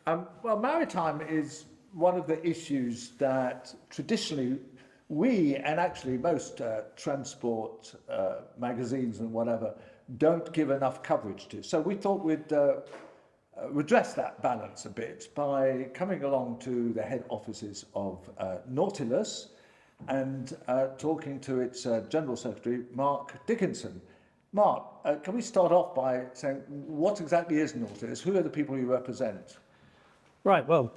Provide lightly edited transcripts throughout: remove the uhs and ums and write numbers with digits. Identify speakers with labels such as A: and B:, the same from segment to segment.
A: Well, maritime is one of the issues that traditionally we, and actually most transport magazines and whatever, don't give enough coverage to. So we thought we'd redress that balance a bit by coming along to the head offices of Nautilus and talking to its General Secretary, Mark Dickinson. Mark, can we start off by saying what exactly is Nautilus? Who are the people you represent?
B: Right, well,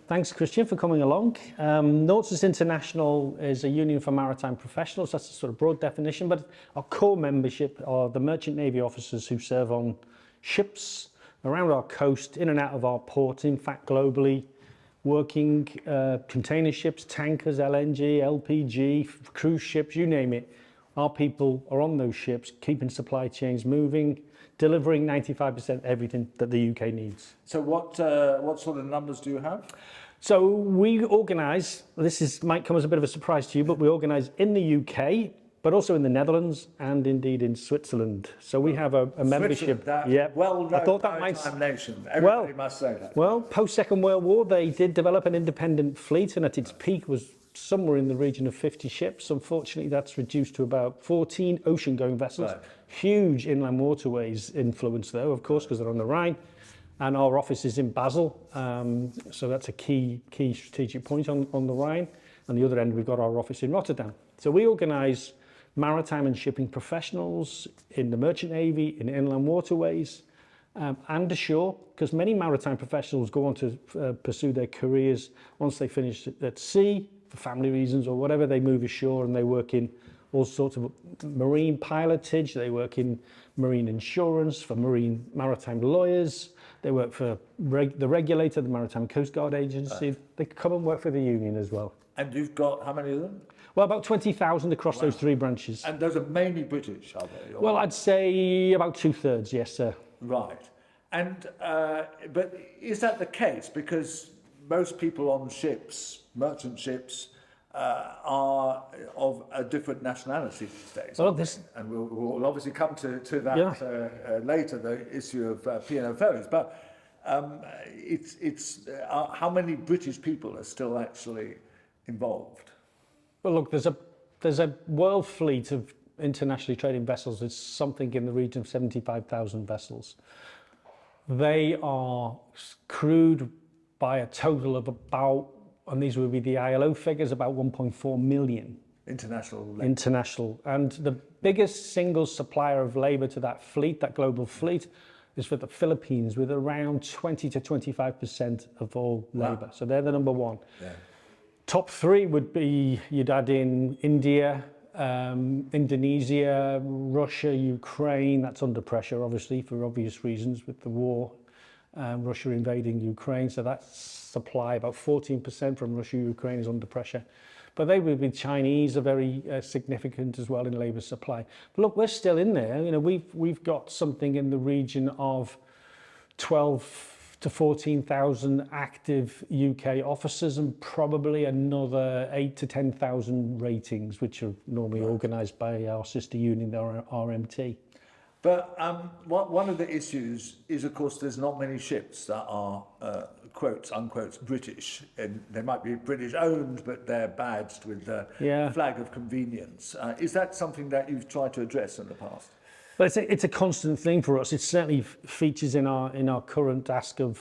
B: thanks, Christian, for coming along. Nautilus International is a union for maritime professionals. That's a sort of broad definition, but our core membership are the merchant navy officers who serve on ships around our coast, in and out of our port, in fact, globally, working container ships, tankers, LNG, LPG, cruise ships, you name it. Our people are on those ships, keeping supply chains moving, delivering 95% everything that the UK needs.
A: So what sort of numbers do you have?
B: So we organise, might come as a bit of a surprise to you, but we organise in the UK, but also in the Netherlands and indeed in Switzerland. So we have a membership.
A: Yeah, well-known maritime nation. Everybody must say that.
B: Well, post-Second World War, they did develop an independent fleet, and at its peak was somewhere in the region of 50 ships. Unfortunately, that's reduced to about 14 ocean-going vessels. Right. Huge inland waterways influence, though, of course, because they're on the Rhine. And our office is in Basel, so that's a key strategic point on the Rhine. On the other end, we've got our office in Rotterdam. So we organise maritime and shipping professionals in the merchant navy, in inland waterways, and ashore, because many maritime professionals go on to pursue their careers once they finish at sea, for family reasons or whatever. They move ashore and they work in all sorts of marine pilotage, they work in marine insurance, for maritime lawyers, they work for the regulator, the Maritime Coast Guard Agency. They come and work for the union as well.
A: And you've got how many of them?
B: Well, about 20,000 across those three branches.
A: And those are mainly British, are they?
B: Well, I'd say about 2/3, yes, sir.
A: Right. And but is that the case? Because most people on ships, merchant ships, are of a different nationality these days.
B: Well,
A: and we'll obviously come to that later, the issue of P&O ferries. But it's how many British people are still actually involved?
B: Well, look, there's a world fleet of internationally trading vessels. It's something in the region of 75,000 vessels. They are crewed by a total of about, and these would be the ILO figures, about 1.4 million. International. And the biggest single supplier of labour to that fleet, that global fleet, is for the Philippines, with around 20 to 25% of all labour. So they're the number one. Yeah. Top three would be, you'd add in India, Indonesia, Russia, Ukraine. That's under pressure, obviously, for obvious reasons with the war. Russia invading Ukraine, so that supply, about 14% from Russia, Ukraine is under pressure. But they would be Chinese, are very significant as well in labour supply. But look, we're still in there. You know, we've got something in the region of 12 to 14,000 active UK officers and probably another 8 to 10,000 ratings, which are normally organised by our sister union, the RMT.
A: But one of the issues is, of course, there's not many ships that are, quotes, unquote, British. And they might be British owned, but they're badged with the flag of convenience. Is that something that you've tried to address in the past?
B: Well, it's a constant thing for us. It certainly features in our current ask in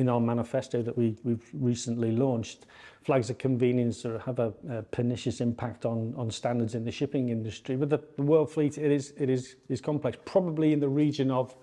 B: our manifesto that we've recently launched. Flags of convenience have a pernicious impact on standards in the shipping industry. But the world fleet, it is complex. Probably in the region of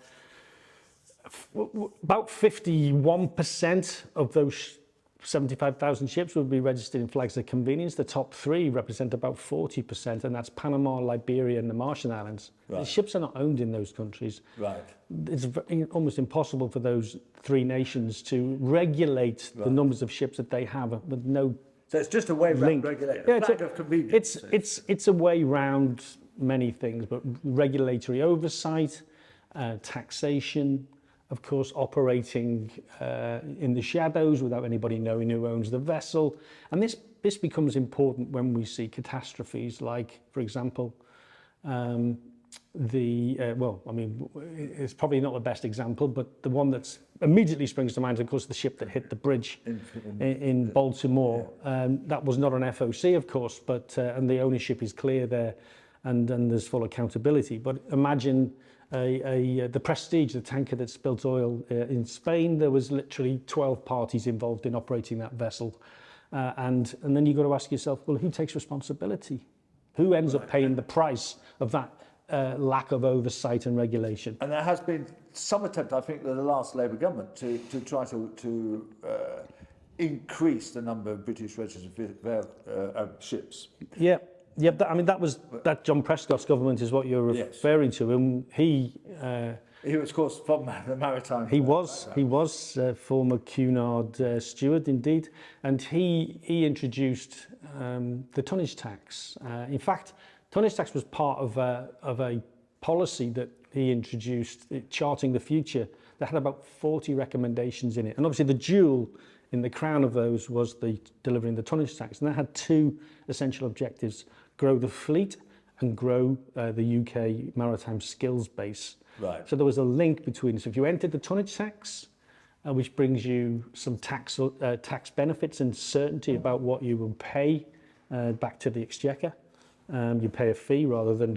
B: about 51% of those 75,000 ships would be registered in flags of convenience. The top three represent about 40%, and that's Panama, Liberia, and the Marshall Islands. Right. The ships are not owned in those countries. Right. It's almost impossible for those three nations to regulate the numbers of ships that they have with no.
A: So it's just a way around regulating. Yeah, flag of convenience.
B: It's a way around many things, but regulatory oversight, taxation. Of course, operating in the shadows without anybody knowing who owns the vessel. And this becomes important when we see catastrophes like, for example, well, I mean, it's probably not the best example, but the one that's immediately springs to mind, of course, the ship that hit the bridge in Baltimore. That was not an FOC, of course, but and the ownership is clear there, and there's full accountability. But imagine the Prestige, the tanker that spilt oil in Spain. There was literally 12 parties involved in operating that vessel, and then you've got to ask yourself, well, who takes responsibility? Who ends up paying the price of that lack of oversight and regulation?
A: And there has been some attempt, I think, that the last Labour government to try to increase the number of British registered ships.
B: Yeah. I mean, that John Prescott's government is what you're referring to, and he
A: was, of course, from the maritime.
B: He was former Cunard steward, indeed, and he introduced the tonnage tax. In fact, tonnage tax was part of a policy that he introduced, charting the future, that had about 40 recommendations in it. And obviously the jewel in the crown of those was delivering the tonnage tax. And that had two essential objectives: grow the fleet and grow the UK maritime skills base.
A: Right.
B: So there was a link between, so if you entered the tonnage tax, which brings you some tax benefits and certainty about what you will pay back to the exchequer. You pay a fee rather than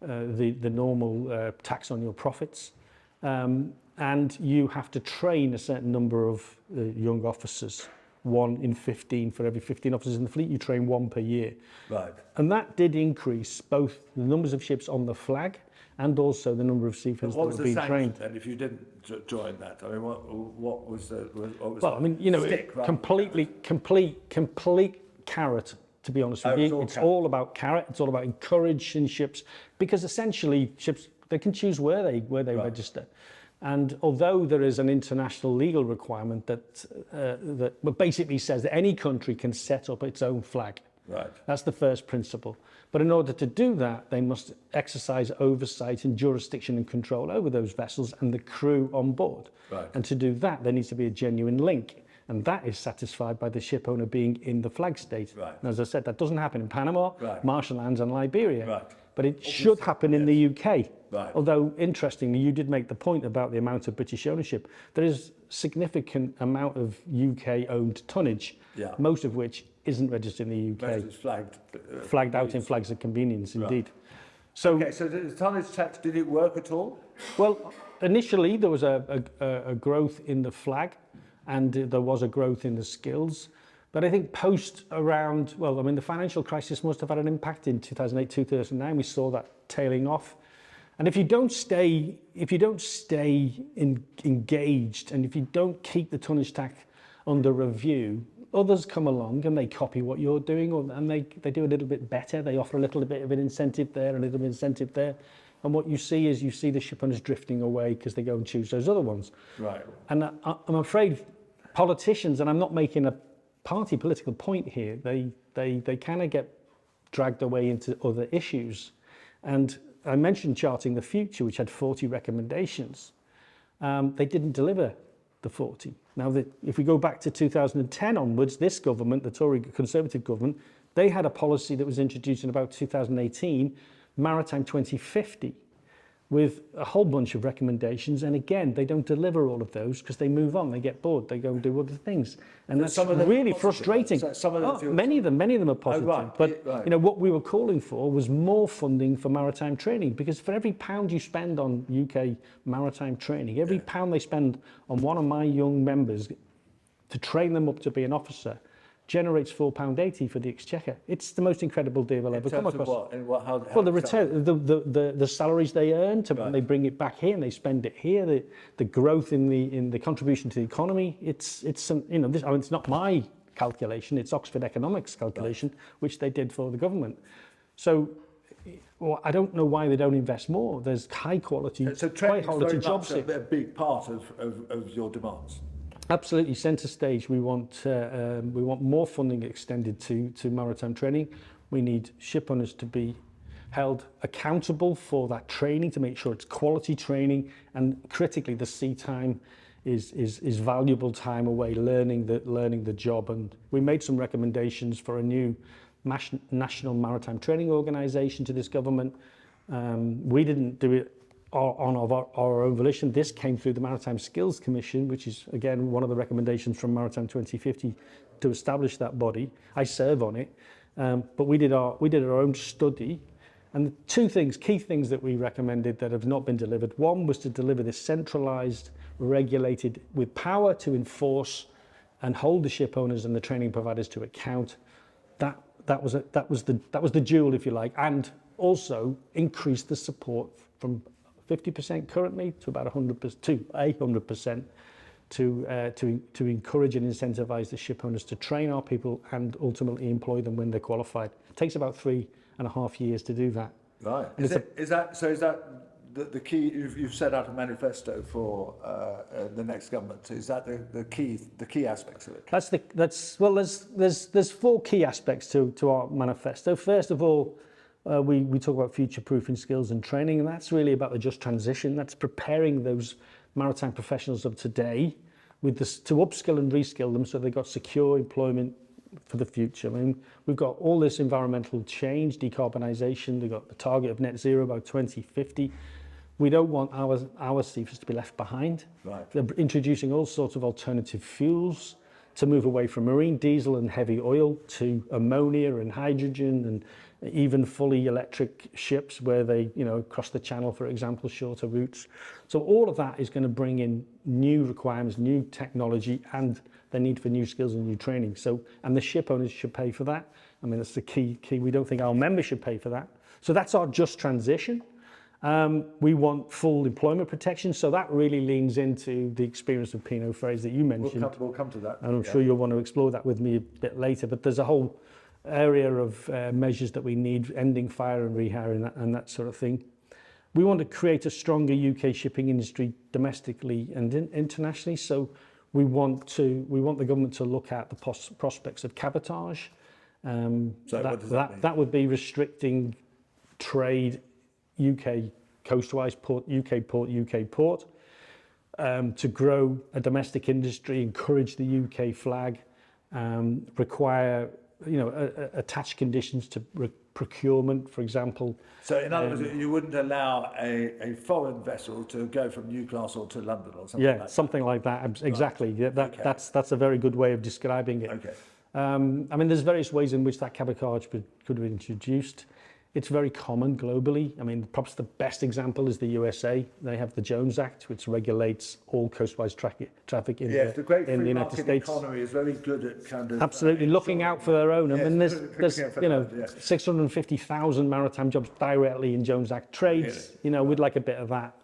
B: the normal tax on your profits, and you have to train a certain number of young officers. 1 in 15 for every 15 officers in the fleet. You train 1 per year.
A: Right.
B: And that did increase both the numbers of ships on the flag and also the number of seafarers that were being trained.
A: And if you didn't join that, I mean, what was the?
B: Well, I mean, complete carrot. To be honest with you, it's all about carrot. It's all about encouraging ships, because essentially ships, they can choose where they register. And although there is an international legal requirement that basically says that any country can set up its own flag.
A: Right.
B: That's the first principle. But in order to do that, they must exercise oversight and jurisdiction and control over those vessels and the crew on board.
A: Right.
B: And to do that, there needs to be a genuine link. And that is satisfied by the ship owner being in the flag state.
A: Right.
B: And as I said, that doesn't happen in Panama, Marshall Islands and Liberia.
A: Right.
B: But it should happen in the UK.
A: Right.
B: Although, interestingly, you did make the point about the amount of British ownership. There is significant amount of UK-owned tonnage, most of which isn't registered in the UK.
A: Most is
B: flagged out in flags of convenience, indeed. So,
A: okay, so the tonnage tax, did it work at all?
B: Well, initially there was a growth in the flag, and there was a growth in the skills. But I think the financial crisis must have had an impact in 2008, 2009. We saw that tailing off. And if you don't stay engaged, and if you don't keep the tonnage tax under review, others come along and they copy what you're doing, and they do a little bit better. They offer a little bit of an incentive there, a little bit of incentive there. And what you see is the ship owners drifting away because they go and choose those other ones.
A: Right.
B: And I'm afraid politicians, and I'm not making a party political point here, they kind of get dragged away into other issues. And I mentioned charting the future, which had 40 recommendations. They didn't deliver the 40. Now, if we go back to 2010 onwards, this government, the Tory Conservative government, they had a policy that was introduced in about 2018, Maritime 2050, with a whole bunch of recommendations. And again, they don't deliver all of those because they move on, they get bored, they go and do other things. And that's really frustrating. Many of them are positive. But what we were calling for was more funding for maritime training, because for every pound you spend on UK maritime training, every pound they spend on one of my young members to train them up to be an officer generates £4.80 for the exchequer. It's the most incredible deal I'll ever come across. Well, the return, the salaries they earn, when they bring it back here and they spend it here, the growth in the contribution to the economy. It's not my calculation. It's Oxford Economics calculation, which they did for the government. So, I don't know why they don't invest more. There's high quality jobs here.
A: A big part of your demands.
B: Absolutely, centre stage. We want more funding extended to maritime training. We need ship owners to be held accountable for that training, to make sure it's quality training, and critically, the sea time is valuable time away learning the job. And we made some recommendations for a new national maritime training organisation to this government. We didn't do it on our own volition. This came through the Maritime Skills Commission, which is, again, one of the recommendations from Maritime 2050 to establish that body. I serve on it. But we did our own study. And the two key things that we recommended that have not been delivered. One was to deliver this centralised, regulated, with power to enforce and hold the ship owners and the training providers to account. That was the jewel, if you like, and also increase the support from 50% currently to about 100% to encourage and incentivize the ship owners to train our people and ultimately employ them when they're qualified. It takes about 3.5 years to do that.
A: Right. Is that the key? You've set out a manifesto for the next government. Is that the key aspects of it?
B: There's 4 key aspects to our manifesto. First of all, we talk about future-proofing skills and training, and that's really about the just transition. That's preparing those maritime professionals of today to upskill and reskill them so they've got secure employment for the future. I mean, we've got all this environmental change, decarbonisation, we've got the target of net zero by 2050. We don't want our seafarers to be left behind.
A: Right.
B: They're introducing all sorts of alternative fuels to move away from marine diesel and heavy oil to ammonia and hydrogen, and even fully electric ships where they, cross the channel, for example, shorter routes. So all of that is going to bring in new requirements, new technology, and the need for new skills and new training. And the ship owners should pay for that. I mean, that's the key. We don't think our members should pay for that. So that's our just transition. We want full employment protection. So that really leans into the experience of P&O Ferries that you mentioned.
A: We'll come to that.
B: And I'm sure you'll want to explore that with me a bit later. But there's a whole area of measures that we need, ending fire and rehire and that sort of thing. We want to create a stronger UK shipping industry domestically and internationally. So we want the government to look at the prospects of cabotage. That would be restricting trade UK coastwise, UK port, to grow a domestic industry, encourage the UK flag, require attach conditions to procurement, for example.
A: So in other words, you wouldn't allow a foreign vessel to go from Newcastle to London or something like that?
B: Yeah, something like that, exactly. Right. Yeah, that's a very good way of describing it.
A: Okay.
B: I mean, there's various ways in which that cabotage could be introduced. It's very common globally. I mean, perhaps the best example is the USA. They have the Jones Act, which regulates all coastwise traffic in
A: the great
B: in the United
A: market
B: States.
A: Economy is very good at kind of
B: absolutely looking out for their own. I mean, there's 650,000 maritime jobs directly in Jones Act trades. Really? We'd like a bit of that.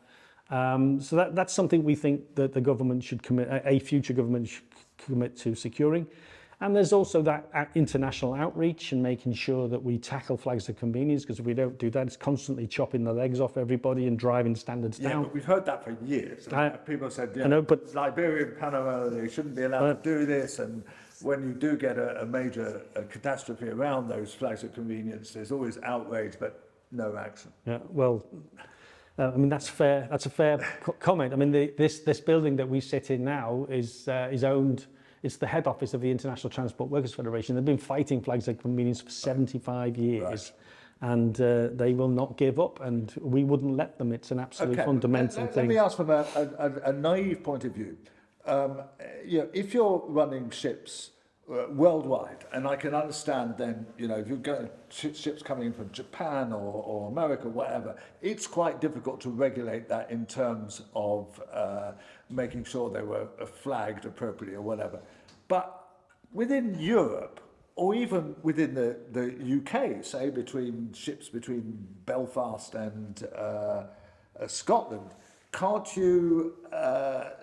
B: So that's something we think that the government should commit. A future government should commit to securing. And there's also that international outreach and making sure that we tackle flags of convenience, because if we don't do that, it's constantly chopping the legs off everybody and driving standards down.
A: Yeah, but we've heard that for years. People said, but Liberia and Panama, they shouldn't be allowed to do this. And when you do get a major catastrophe around those flags of convenience, there's always outrage, but no action.
B: Yeah, well, I mean, that's fair. That's a fair comment. I mean, this building that we sit in now is owned. It's the head office of the International Transport Workers Federation. They've been fighting flags of convenience for 75 years. Right. And they will not give up, and we wouldn't let them. It's an absolute fundamental thing.
A: Let me ask from a naive point of view. If you're running ships worldwide, and I can understand then, if you've got ships coming in from Japan or America, whatever, it's quite difficult to regulate that in terms of making sure they were flagged appropriately or whatever. But within Europe, or even within the UK, say between Belfast and Scotland, can't you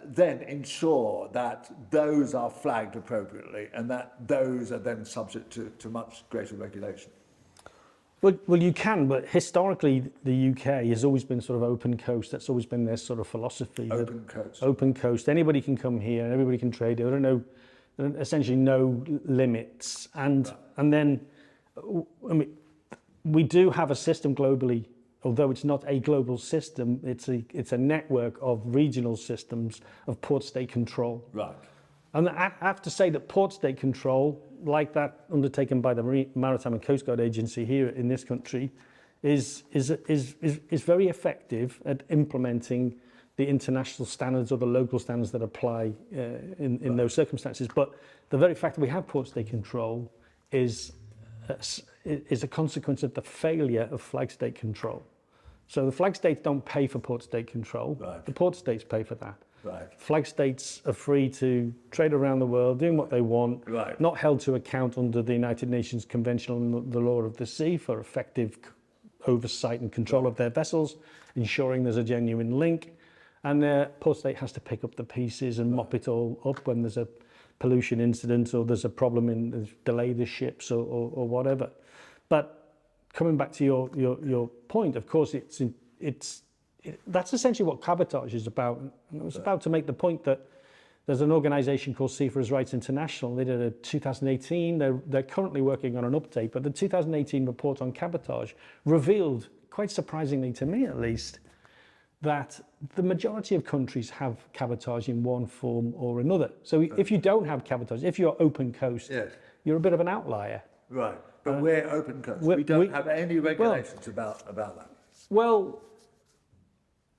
A: then ensure that those are flagged appropriately and that those are then subject to much greater regulation?
B: Well, you can, but historically the UK has always been sort of open coast. That's always been their sort of philosophy. Open coast. Anybody can come here. Everybody can trade. There are essentially no limits. And then, I mean, we do have a system globally. Although it's not a global system, it's a network of regional systems of port state control.
A: Right.
B: And I have to say that port state control, like that undertaken by the Maritime and Coast Guard Agency here in this country, is very effective at implementing the international standards or the local standards that apply in those circumstances. But the very fact that we have port state control is a consequence of the failure of flag state control. So the flag states don't pay for port state control.
A: Right.
B: The port states pay for that.
A: Right.
B: Flag states are free to trade around the world, doing what they want,
A: Right.
B: not held to account under the United Nations Convention on the Law of the Sea for effective oversight and control of their vessels, ensuring there's a genuine link. And the port state has to pick up the pieces and mop it all up when there's a pollution incident or there's a problem in delay the ships or whatever. But coming back to your point, of course, that's essentially what cabotage is about. And I was about to make the point that there's an organisation called Seafarers' Rights International. They did a 2018. They're currently working on an update, but the 2018 report on cabotage revealed, quite surprisingly to me at least, that the majority of countries have cabotage in one form or another. So if you don't have cabotage, if you're open coast,
A: Yes.
B: you're a bit of an outlier.
A: Right. But we're open coast. We don't have any regulations about that.
B: Well,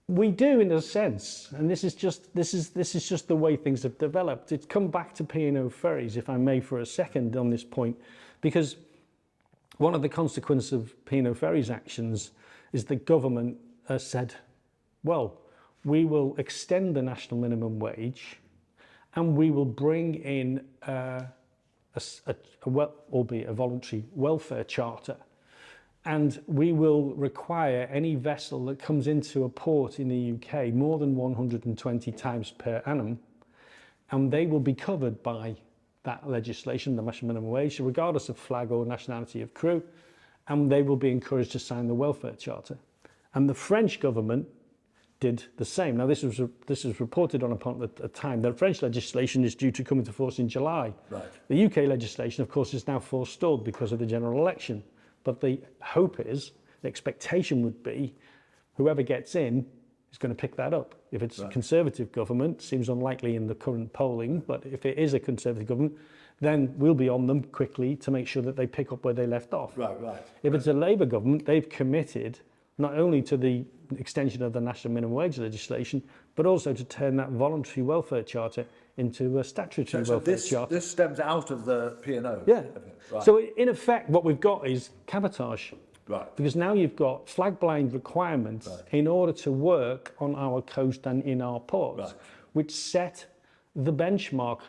B: we do in a sense, and this is just the way things have developed. It's come back to P&O ferries, if I may, for a second on this point, because one of the consequences of P&O ferries' actions is the government has said, well, we will extend the national minimum wage, and we will bring in albeit a voluntary welfare charter, and we will require any vessel that comes into a port in the UK more than 120 times per annum, and they will be covered by that legislation, the national minimum wage, regardless of flag or nationality of crew, and they will be encouraged to sign the welfare charter. And the French government did the same. Now, this was reported on upon at the time. The French legislation is due to come into force in July.
A: Right.
B: The UK legislation, of course, is now forestalled because of the general election. But the hope is, the expectation would be, whoever gets in is going to pick that up. If it's a Conservative government, seems unlikely in the current polling, but if it is a Conservative government, then we'll be on them quickly to make sure that they pick up where they left off.
A: Right.
B: If it's a Labour government, they've committed not only to the extension of the national minimum wage legislation, but also to turn that voluntary welfare charter into a statutory welfare charter.
A: This stems out of the P&O.
B: Yeah.
A: Right.
B: So in effect, what we've got is cabotage.
A: Right.
B: Because now you've got flag blind requirements in order to work on our coast and in our ports, which set the benchmark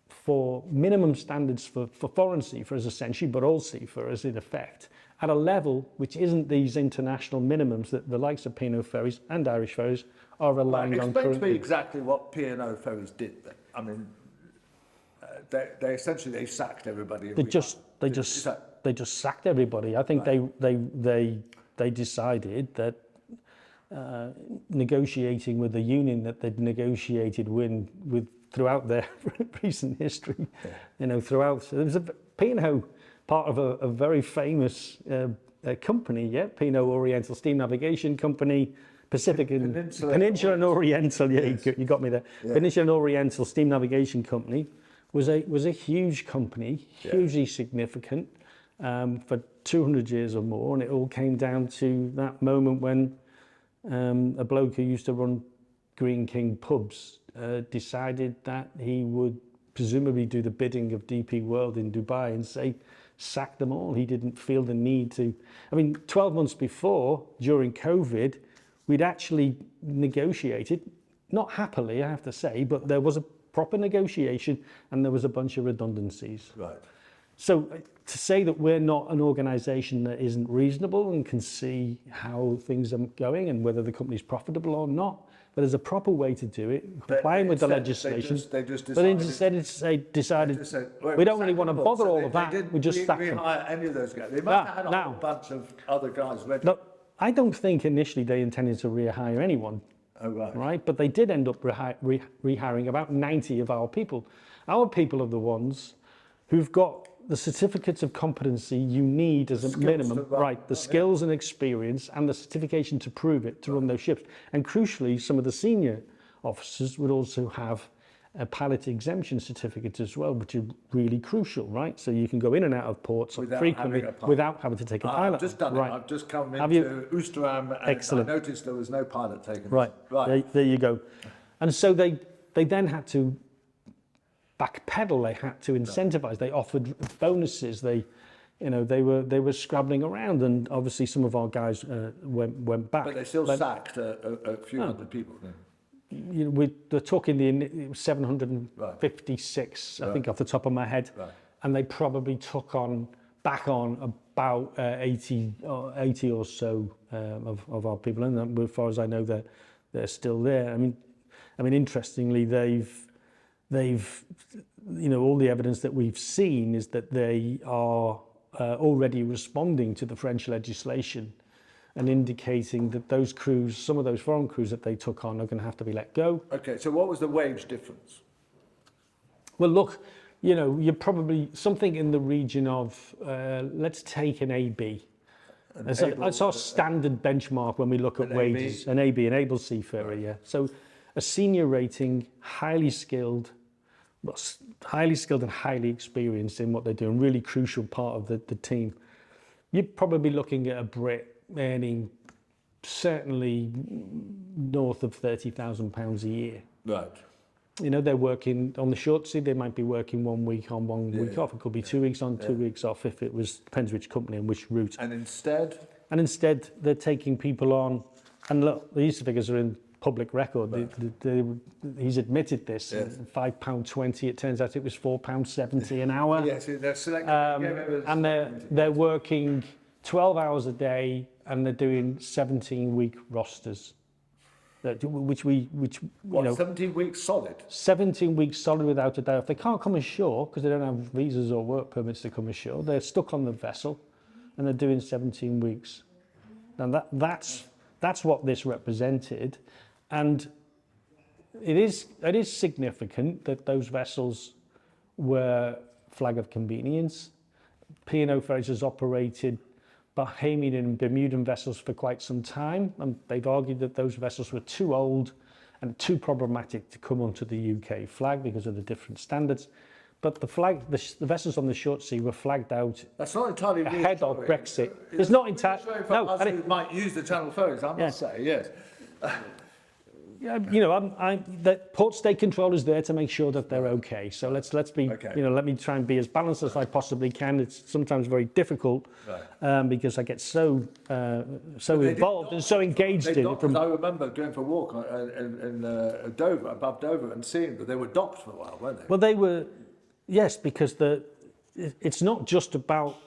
B: for minimum standards for foreign seafarers essentially, but all seafarers in effect, at a level which isn't these international minimums that the likes of P&O ferries and Irish ferries are relying on currently.
A: Explain to me exactly what P&O ferries did then. I mean, they essentially sacked everybody.
B: They just sacked everybody. I think they decided that negotiating with the union that they'd negotiated with throughout their recent history, throughout. So there was a P&O part of a very famous company, P&O Oriental Steam Navigation Company, Peninsula and Oriental. Yeah, yes. You got me there. Yeah. Peninsula and Oriental Steam Navigation Company was a huge company, hugely significant for 200 years or more, and it all came down to that moment when a bloke who used to run Green King pubs decided that he would presumably do the bidding of DP World in Dubai and say, sack them all. He didn't feel the need to. 12 months before, during COVID, we'd actually negotiated, not happily, I have to say, but there was a proper negotiation and there was a bunch of redundancies.
A: Right.
B: So to say that we're not an organisation that isn't reasonable and can see how things are going and whether the company's profitable or not, but there's a proper way to do it, complying with the legislation.
A: They just
B: but instead they decided we don't really want to bother all of that. We just sacked them.
A: Rehire any of those guys. They must have had a whole bunch of other guys ready.
B: No, I don't think initially they intended to rehire anyone.
A: Oh, right.
B: Right, but they did end up rehiring about 90 of our people. Our people are the ones who've got the certificates of competency you need as a minimum, the skills and experience and the certification to prove it, to run those ships. And crucially, some of the senior officers would also have pilot exemption certificates as well, which are really crucial, right? So you can go in and out of ports frequently without having to take a pilot.
A: I've just done
B: right.
A: it. I've just come into Oosteram and
B: Excellent.
A: I noticed there was no pilot taken.
B: Right. There you go. And so they then had to backpedal. They had to incentivize. They offered bonuses. They were scrabbling around, and obviously some of our guys went back.
A: But they still sacked a few hundred people.
B: They're talking it was 756, I think, off the top of my head, and they probably took back on about 80 or so of our people, and as far as I know, they're still there. I mean, interestingly, they've all the evidence that we've seen is that they are already responding to the French legislation and indicating that those crews, some of those foreign crews that they took on, are going to have to be let go.
A: Okay, so what was the wage difference?
B: Well, look, you're probably something in the region of, let's take an AB. That's our standard benchmark when we look at wages. An AB, an able seafarer, yeah. So a senior rating, highly skilled and highly experienced in what they do, and really crucial part of the team. You're probably looking at a Brit earning certainly north of £30,000 a year.
A: Right.
B: They're working on the short sea. They might be working 1 week on, 1 week off. It could be 2 weeks on, 2 weeks off. If it was, depends which company and which route.
A: And instead,
B: they're taking people on. And look, these figures are in public record. Right. He's admitted this. Yes. £5.20. It turns out it was £4.70 an hour.
A: Yes, they're selecting.
B: And they're working 12 hours a day, and they're doing 17-week rosters. Which
A: 17 weeks solid?
B: 17 weeks solid without a day off. They can't come ashore because they don't have visas or work permits to come ashore. They're stuck on the vessel, and they're doing 17 weeks. Now that's what this represented, and it is significant that those vessels were flag of convenience. P&O Ferries has operated Bahamian and Bermudan vessels for quite some time, and they've argued that those vessels were too old and too problematic to come onto the UK flag because of the different standards. But the vessels on the short sea were flagged out.
A: That's not entirely
B: ahead of Brexit. It's not entirely.
A: No, us who might use the Channel Ferries, I must say, yes.
B: The port state control is there to make sure that they're okay. So let's be, let me try and be as balanced as I possibly can. It's sometimes very difficult because I get so involved and so engaged in it.
A: I remember going for a walk in Dover, above Dover, and seeing that they were docked for a while, weren't they?
B: Well, they were, yes, because it's not just about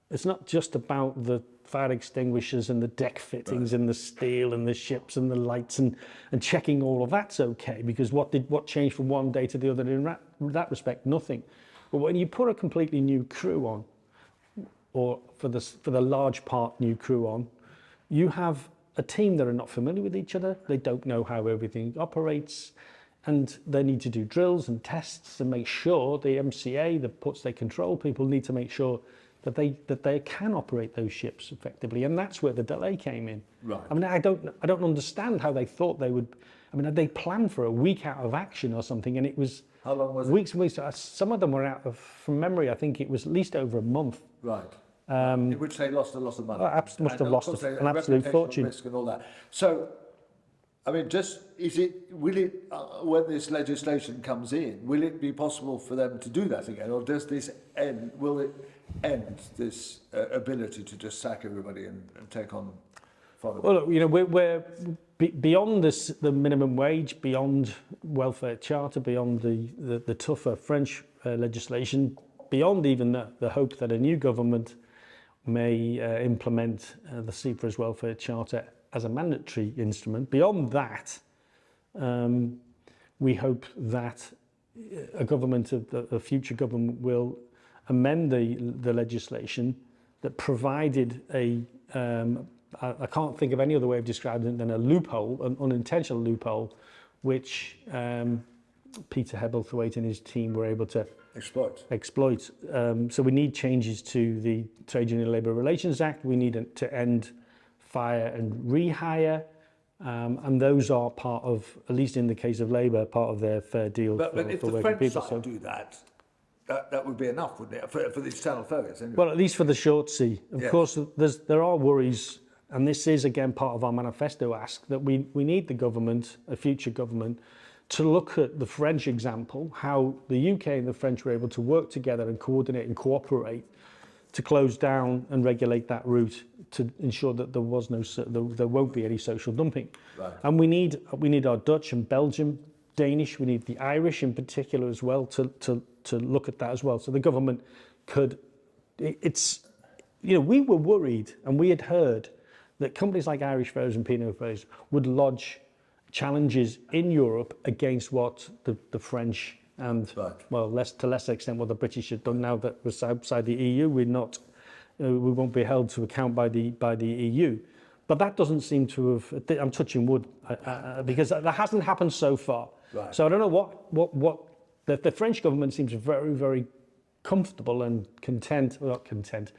B: the fire extinguishers and the deck fittings and the steel and the ships and the lights and checking all of that's okay, because what changed from one day to the other in that respect? Nothing. But when you put a completely new crew on, or for the large part new crew on, you have a team that are not familiar with each other. They don't know how everything operates, and they need to do drills and tests and make sure the MCA, the port state control people, need to make sure that they can operate those ships effectively, and that's where the delay came in.
A: Right.
B: I mean, I don't understand how they thought they would. I mean, they planned for a week out of action or something, and it was
A: how long was
B: weeks and weeks. Some of them were out of, from memory, I think it was at least over a month.
A: Right. In which they lost a lot of money.
B: Must have lost an absolute fortune.
A: Risk and all that. So, I mean, will it, when this legislation comes in, will it be possible for them to do that again, or does this end? Will it end this ability to just sack everybody and take on foreign?
B: Well, look, we're beyond the minimum wage, beyond welfare charter, beyond the tougher French legislation, beyond even the hope that a new government may implement the Seafarers Welfare Charter as a mandatory instrument. Beyond that, we hope that a future government will amend the legislation that provided I can't think of any other way of describing it than a loophole, an unintentional loophole, which Peter Hebblethwaite and his team were able to exploit. So we need changes to the Trade Union Labour Relations Act. We need to end fire and rehire. And those are part of, at least in the case of Labour, part of their fair deal
A: But
B: for
A: if the
B: working
A: French
B: people.
A: side do that, that would be enough, wouldn't it, for these channel ferries? Anyway.
B: Well, at least for the short sea. Of
A: Yes.
B: course, there are worries, and this is again part of our manifesto ask, that we need the government, a future government, to look at the French example, how the UK and the French were able to work together and coordinate and cooperate to close down and regulate that route to ensure that there won't be any social dumping.
A: Right.
B: And we need our Dutch and Belgium, Danish, we need the Irish in particular as well to look at that as well. So the government could, we were worried and we had heard that companies like Irish Ferries and P&O Ferries would lodge challenges in Europe against what the French and, well, to lesser extent what the British have done now that we're outside the EU. We won't be held to account by the EU. But that doesn't seem to have, I'm touching wood, because that hasn't happened so far.
A: Right.
B: So I don't know what the French government seems very, very comfortable and content, well, not content.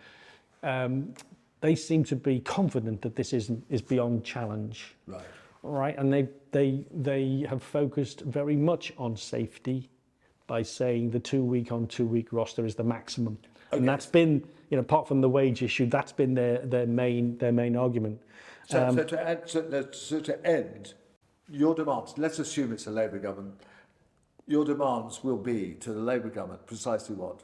B: They seem to be confident that this is beyond challenge.
A: Right.
B: Right, and they have focused very much on safety by saying the 2-week on 2-week roster is the maximum, and that's been, apart from the wage issue, that's been their main argument.
A: So to end, your demands. Let's assume it's a Labour government. Your demands will be to the Labour government precisely what?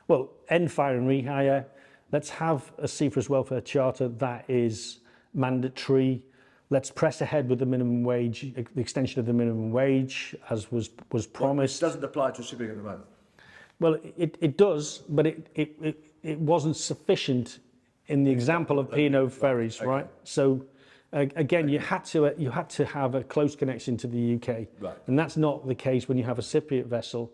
B: Well, end fire and rehire. Let's have a seafarers welfare charter that is mandatory. Let's press ahead with the minimum wage, the extension of the minimum wage, as was promised.
A: Well, it doesn't apply to shipping at the moment.
B: Well, it does, but it wasn't sufficient in the example of P&O ferries,
A: okay.
B: right? So again, you had to have a close connection to the UK,
A: right.
B: And that's not the case when you have a Cypriot vessel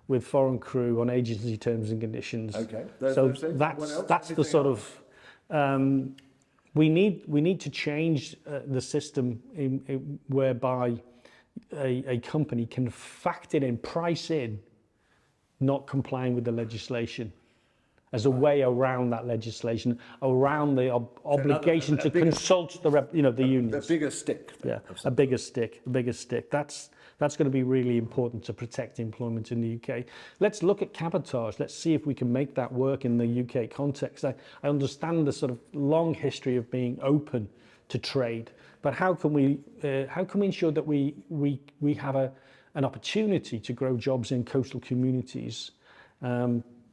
B: with foreign crew on agency terms and conditions.
A: Okay.
B: So that's the sort of. We need to change the system whereby a company can factor in, price in, not complying with the legislation as a way around that legislation, around the obligation to consult the unions.
A: A bigger stick.
B: Yeah, a bigger stick. That's going to be really important to protect employment in the UK. Let's look at cabotage. Let's see if we can make that work in the UK context. I understand the sort of long history of being open to trade, but how can we ensure that we have an opportunity to grow jobs in coastal communities?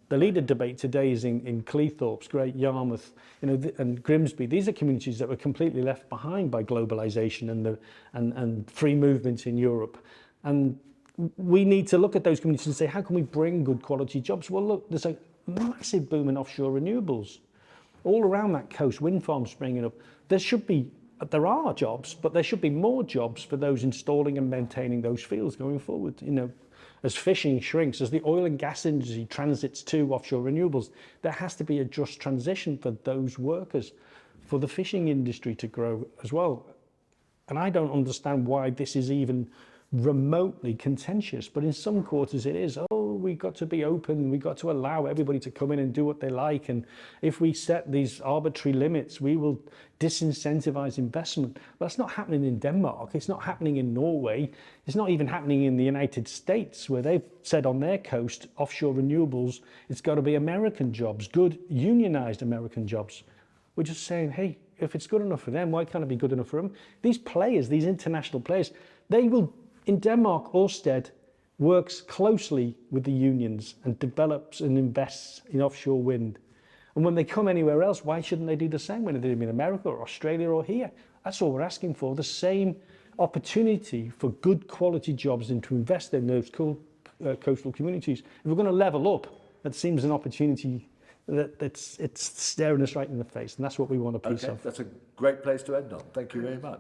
B: The leader debate today is in Cleethorpes, Great Yarmouth, and Grimsby. These are communities that were completely left behind by globalisation and free movement in Europe. And we need to look at those communities and say, how can we bring good quality jobs? Well, look, there's a massive boom in offshore renewables. All around that coast, wind farms springing up. There are jobs, but there should be more jobs for those installing and maintaining those fields going forward. As fishing shrinks, as the oil and gas industry transits to offshore renewables, there has to be a just transition for those workers, for the fishing industry to grow as well. And I don't understand why this is even remotely contentious, but in some quarters it is. We've got to be open, we've got to allow everybody to come in and do what they like, and if we set these arbitrary limits, we will disincentivize investment. Well, that's not happening in Denmark, it's not happening in Norway, it's not even happening in the United States, where they've said on their coast, offshore renewables, it's got to be American jobs, good unionized American jobs. We're just saying, hey, if it's good enough for them, why can't it be good enough for them? These players, these international players, they will, in Denmark, Ørsted works closely with the unions and develops and invests in offshore wind. And when they come anywhere else, why shouldn't they do the same when they do in America or Australia or here? That's all we're asking for, the same opportunity for good quality jobs and to invest in those coastal communities. If we're going to level up, that seems an opportunity it's staring us right in the face, and that's what we want a piece of.
A: That's a great place to end on. Thank you very much.